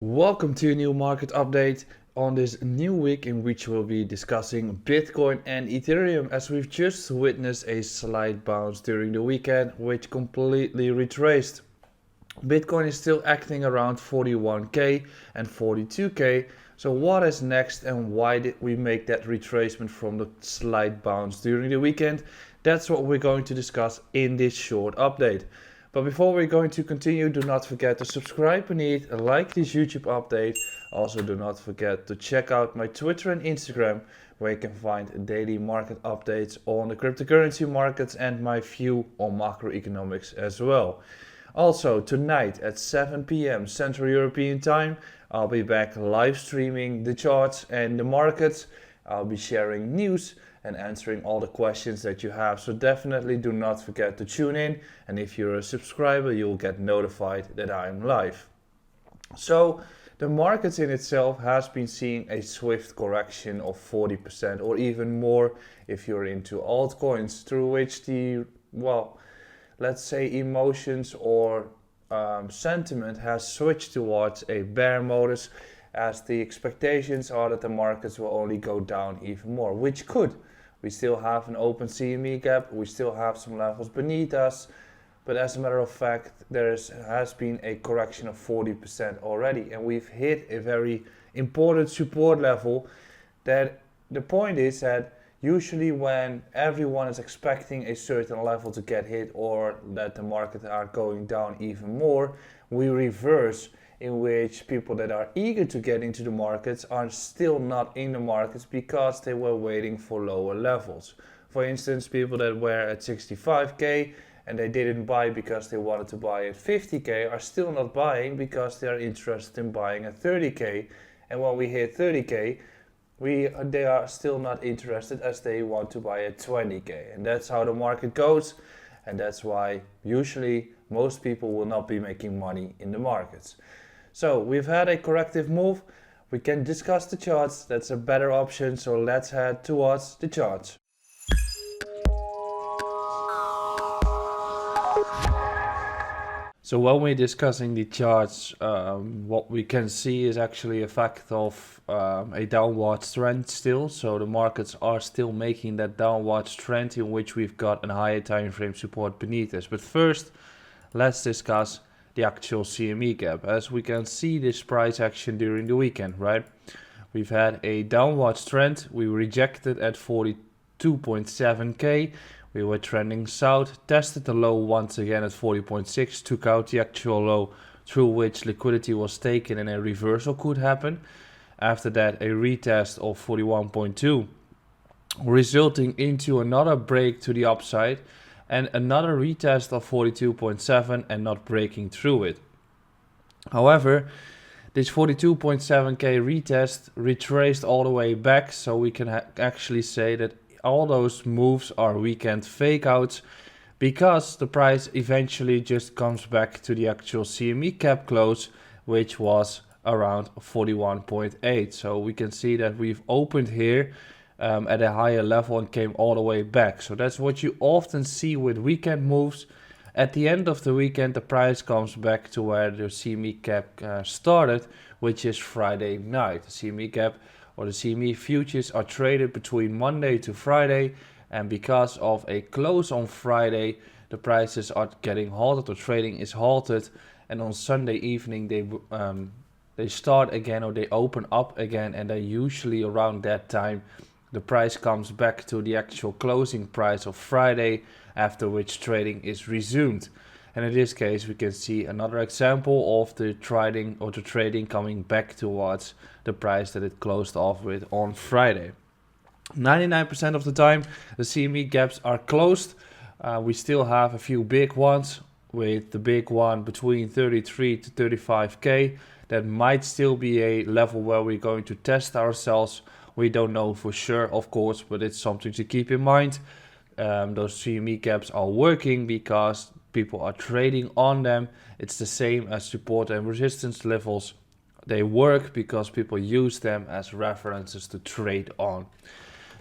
Welcome to a new market update on this new week in which we'll be discussing Bitcoin and Ethereum, as we've just witnessed a slight bounce during the weekend which completely retraced. Bitcoin is still acting around 41k and 42k. So what is next and why did we make that retracement from the slight bounce during the weekend? That's what we're going to discuss in this short update. But before we're going to continue, do not forget to subscribe beneath, like this YouTube update. Also do not forget to check out my Twitter and Instagram, where you can find daily market updates on the cryptocurrency markets and my view on macroeconomics as well. Also, tonight at 7 p.m. Central European Time, I'll be back live streaming the charts and the markets. I'll be sharing news and answering all the questions that you have. So definitely do not forget to tune in. And if you're a subscriber, you'll get notified that I'm live. So the markets in itself has been seeing a swift correction of 40% or even more if you're into altcoins, through which the, let's say emotions or sentiment has switched towards a bear modus, as the expectations are that the markets will only go down even more, which could. We still have an open CME gap, we still have some levels beneath us, but as a matter of fact, there has been a correction of 40% already, and we've hit a very important support level. That the point is that usually when everyone is expecting a certain level to get hit or that the markets are going down even more, we reverse, in which people that are eager to get into the markets are still not in the markets because they were waiting for lower levels. For instance, people that were at 65k and they didn't buy because they wanted to buy at 50k are still not buying because they are interested in buying at 30k. And when we hit 30k, they are still not interested as they want to buy at 20k. And that's how the market goes. And that's why usually most people will not be making money in the markets. So we've had a corrective move. We can discuss the charts. That's a better option. So let's head towards the charts. So when we're discussing the charts, what we can see is actually a fact of a downward trend still. So the markets are still making that downward trend in which we've got a higher time frame support beneath us. But first, let's discuss the actual CME gap. As we can see this price action during the weekend, right? We've had a downward trend. We rejected at 42.7k. We were trending south, tested the low once again at 40.6, took out the actual low through which liquidity was taken and a reversal could happen. After that, a retest of 41.2, resulting into another break to the upside and another retest of 42.7 and not breaking through it. However, this 42.7k retest retraced all the way back, so we can actually say that all those moves are weekend fake outs, because the price eventually just comes back to the actual CME cap close, which was around 41.8. So we can see that we've opened here at a higher level and came all the way back. So that's what you often see with weekend moves. At the end of the weekend, the price comes back to where the CME cap started, which is Friday night. The CME cap or the CME futures are traded between Monday to Friday, and because of a close on Friday, the prices are getting halted, or trading is halted, and on Sunday evening they start again, or they open up again, and then usually around that time the price comes back to the actual closing price of Friday, after which trading is resumed. And in this case, we can see another example of the trading coming back towards the price that it closed off with on Friday. 99% of the time, the CME gaps are closed. We still have a few big ones, with the big one between 33 to 35k. That might still be a level where we're going to test ourselves. We don't know for sure, of course, but it's something to keep in mind. Those CME gaps are working because people are trading on them. It's the same as support and resistance levels. They work because people use them as references to trade on.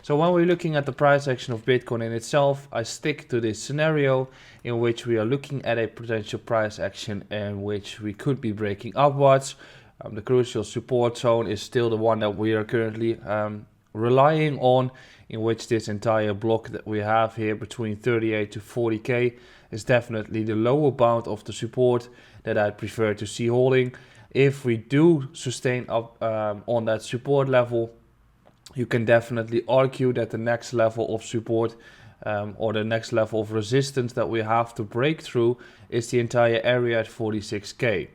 So when we're looking at the price action of Bitcoin in itself, I stick to this scenario in which we are looking at a potential price action in which we could be breaking upwards. The crucial support zone is still the one that we are currently relying on, in which this entire block that we have here between 38 to 40k is definitely the lower bound of the support that I prefer to see holding. If we do sustain up on that support level, you can definitely argue that the next level of support or the next level of resistance that we have to break through is the entire area at 46k.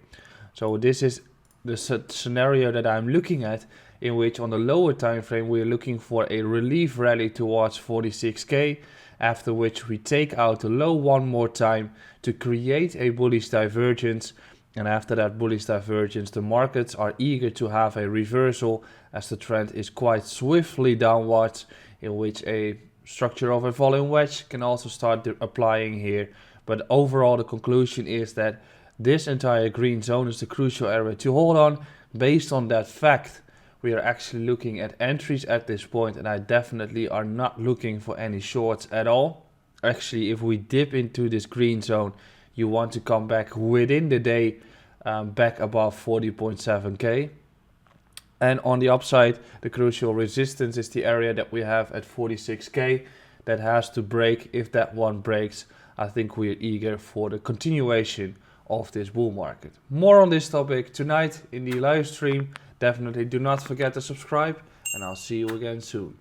So this is the scenario that I'm looking at, in which on the lower time frame we are looking for a relief rally towards 46k, after which we take out the low one more time to create a bullish divergence. And after that bullish divergence, the markets are eager to have a reversal, as the trend is quite swiftly downwards, in which a structure of a volume wedge can also start applying here. But overall, the conclusion is that this entire green zone is the crucial area to hold on. Based on that fact, we are actually looking at entries at this point, and I definitely are not looking for any shorts at all. Actually, if we dip into this green zone, you want to come back within the day, back above 40.7k. And on the upside, the crucial resistance is the area that we have at 46k. That has to break. If that one breaks, I think we are eager for the continuation of this bull market. More on this topic tonight in the live stream. Definitely do not forget to subscribe, and I'll see you again soon.